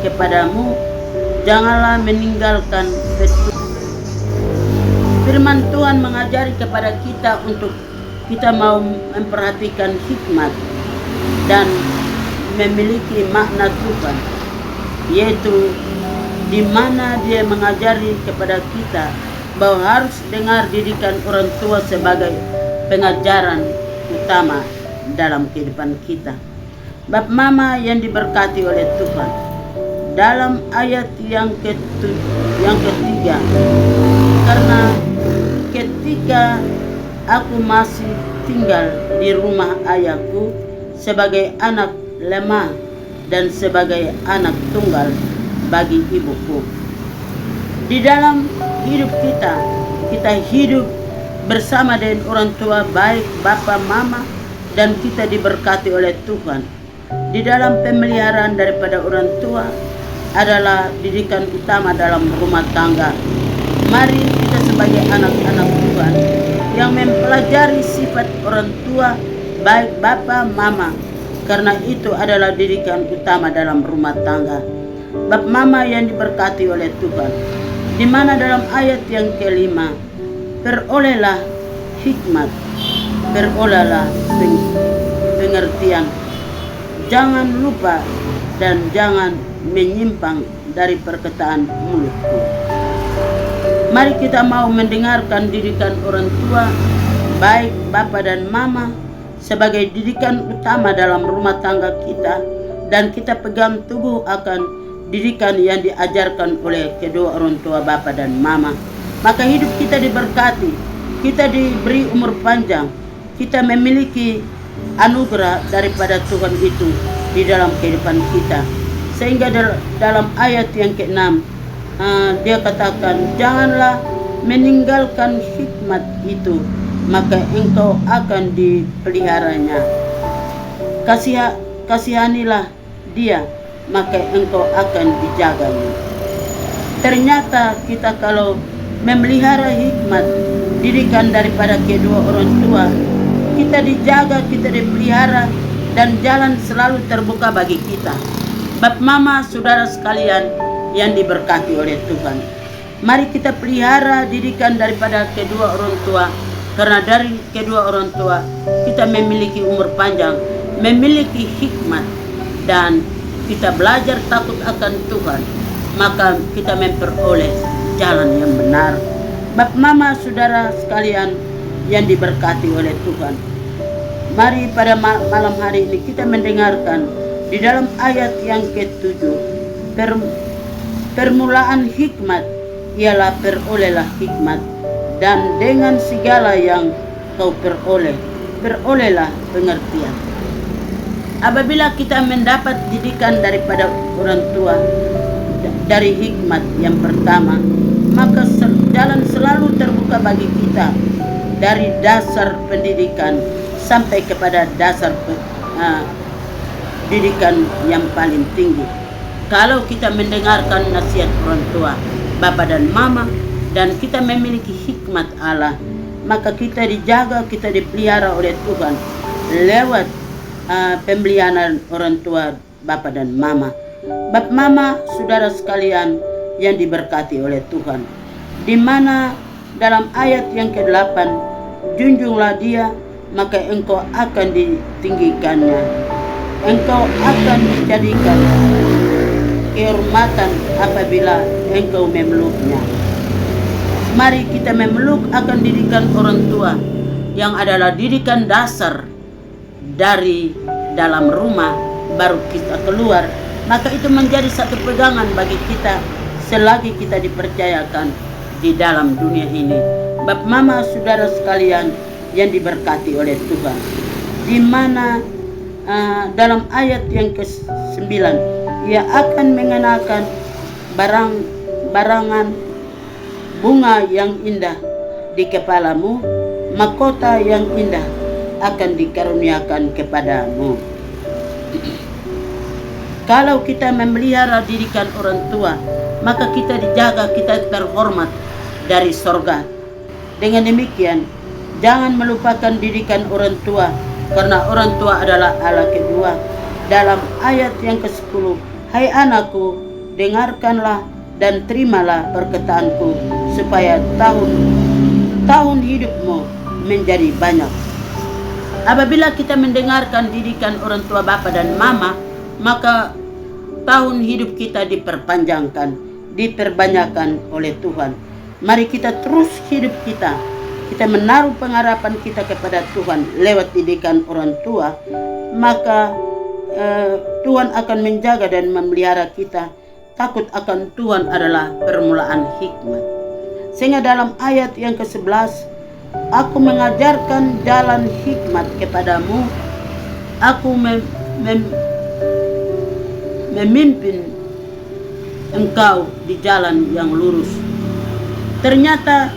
[SPEAKER 3] kepadamu, janganlah meninggalkan petunjuk. Firman Tuhan mengajari kepada kita untuk kita mau memperhatikan hikmat dan memiliki makna Tuhan, yaitu di mana dia mengajari kepada kita bahwa harus dengar didikan orang tua sebagai pengajaran utama dalam kehidupan kita. Bapa Mama yang diberkati oleh Tuhan, dalam ayat yang ketiga, karena ketika aku masih tinggal di rumah ayahku sebagai anak lemah dan sebagai anak tunggal bagi ibuku. Di dalam hidup kita hidup bersama dengan orang tua, baik Bapa Mama, dan kita diberkati oleh Tuhan. Di dalam pemeliharaan daripada orang tua adalah didikan utama dalam rumah tangga. Mari kita sebagai anak-anak Tuhan yang mempelajari sifat orang tua, baik Bapa Mama, karena itu adalah didikan utama dalam rumah tangga. Bapa Mama yang diberkati oleh Tuhan, di mana dalam ayat yang kelima, perolehlah hikmat, perolehlah pengertian, jangan lupa dan jangan menyimpang dari perkataan mulutku. Mari kita mau mendengarkan didikan orang tua, baik Bapa dan Mama, sebagai didikan utama dalam rumah tangga kita, dan kita pegang teguh akan didikan yang diajarkan oleh kedua orang tua Bapa dan Mama. Maka hidup kita diberkati, kita diberi umur panjang, kita memiliki anugerah daripada Tuhan itu di dalam kehidupan kita. Sehingga dalam ayat yang ke-6 dia katakan, janganlah meninggalkan hikmat itu, maka engkau akan dipeliharanya. Kasihanilah dia, maka engkau akan dijaganya. Ternyata kita kalau memelihara hikmat, didikan daripada kedua orang tua, kita dijaga, kita dipelihara, dan jalan selalu terbuka bagi kita. Bapa Mama, saudara sekalian yang diberkati oleh Tuhan, mari kita pelihara didikan daripada kedua orang tua, karena dari kedua orang tua kita memiliki umur panjang, memiliki hikmat, dan kita belajar takut akan Tuhan, maka kita memperoleh jalan yang benar. Bapa Mama, saudara sekalian yang diberkati oleh Tuhan, mari pada malam hari ini kita mendengarkan di dalam ayat yang ke-7, permulaan hikmat ialah perolehlah hikmat, dan dengan segala yang kau perolehlah pengertian. Apabila kita mendapat didikan daripada orang tua dari hikmat yang pertama, maka jalan selalu terbuka bagi kita dari dasar pendidikan sampai kepada dasar didikan yang paling tinggi. Kalau kita mendengarkan nasihat orang tua, Bapa dan Mama, dan kita memiliki hikmat Allah, maka kita dijaga, kita dipelihara oleh Tuhan lewat pemeliharaan orang tua, Bapa dan Mama. Bapa Mama, saudara sekalian yang diberkati oleh Tuhan, di mana dalam ayat yang ke-8, junjunglah dia, maka engkau akan ditinggikannya, engkau akan dijadikan kehormatan apabila engkau memeluknya. Mari kita memeluk akan didikan orang tua yang adalah didikan dasar dari dalam rumah, baru kita keluar, maka itu menjadi satu pegangan bagi kita selagi kita dipercayakan di dalam dunia ini. Bapa Mama, saudara sekalian yang diberkati oleh Tuhan, di mana dalam ayat yang ke-9, ia akan mengenakan barangan bunga yang indah di kepalamu, mahkota yang indah akan dikaruniakan kepadamu. Kalau kita memelihara didikan orang tua, maka kita dijaga, kita terhormat dari sorga. Dengan demikian, jangan melupakan didikan orang tua, karena orang tua adalah Allah kedua. Dalam ayat yang ke-10, hai anakku, dengarkanlah dan terimalah perkataanku, supaya tahun hidupmu menjadi banyak. Apabila kita mendengarkan didikan orang tua bapa dan mama, maka tahun hidup kita diperpanjangkan, diperbanyakkan oleh Tuhan. Mari kita terus hidup kita menaruh pengharapan kita kepada Tuhan lewat didikan orang tua, maka Tuhan akan menjaga dan memelihara kita. Takut akan Tuhan adalah permulaan hikmat. Sehingga dalam ayat yang ke-11, aku mengajarkan jalan hikmat kepadamu, aku memimpin engkau di jalan yang lurus. Ternyata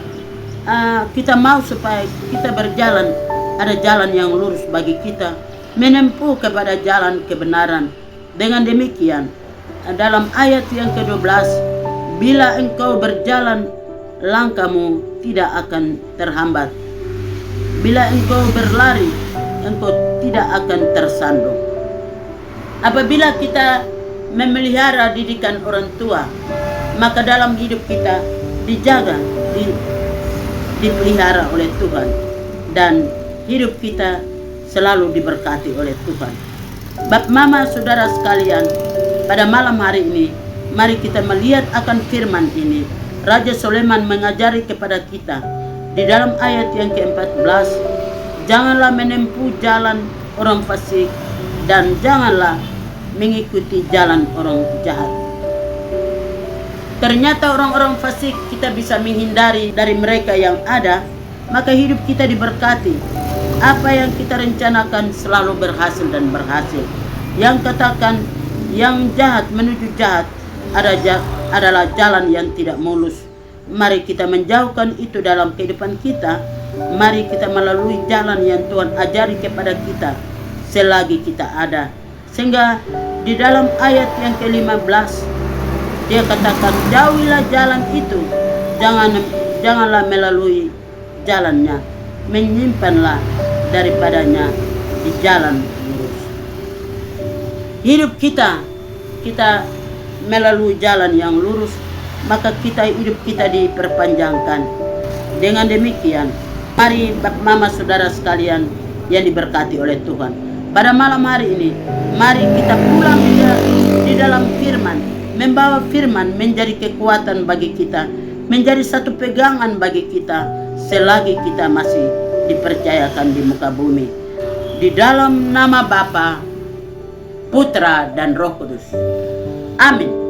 [SPEAKER 3] kita mau supaya kita berjalan, ada jalan yang lurus bagi kita, menempuh kepada jalan kebenaran. Dengan demikian, dalam ayat yang ke-12, bila engkau berjalan, langkahmu tidak akan terhambat. Bila engkau berlari, engkau tidak akan tersandung. Apabila kita memelihara didikan orang tua, maka dalam hidup kita dijaga, dipelihara oleh Tuhan, dan hidup kita selalu diberkati oleh Tuhan. Bapak, mama, saudara sekalian, pada malam hari ini, mari kita melihat akan firman ini. Raja Sulaiman mengajari kepada kita di dalam ayat yang ke-14, janganlah menempuh jalan orang fasik dan janganlah mengikuti jalan orang jahat. Ternyata orang-orang fasik kita bisa menghindari dari mereka yang ada, maka hidup kita diberkati. Apa yang kita rencanakan selalu berhasil dan berhasil. Yang katakan yang jahat menuju jahat adalah jalan yang tidak mulus. Mari kita menjauhkan itu dalam kehidupan kita. Mari kita melalui jalan yang Tuhan ajari kepada kita selagi kita ada. Sehingga di dalam ayat yang ke-15 dia katakan, jauhilah jalan itu, janganlah melalui jalannya, menyimpanlah daripadanya di jalan lurus. Hidup kita melalui jalan yang lurus, maka hidup kita diperpanjangkan. Dengan demikian, mari Bapak, Mama, saudara sekalian yang diberkati oleh Tuhan, pada malam hari ini, mari kita pulang di dalam firman, membawa firman menjadi kekuatan bagi kita, menjadi satu pegangan bagi kita selagi kita masih dipercayakan di muka bumi. Di dalam nama Bapa, Putra, dan Roh Kudus. Amin.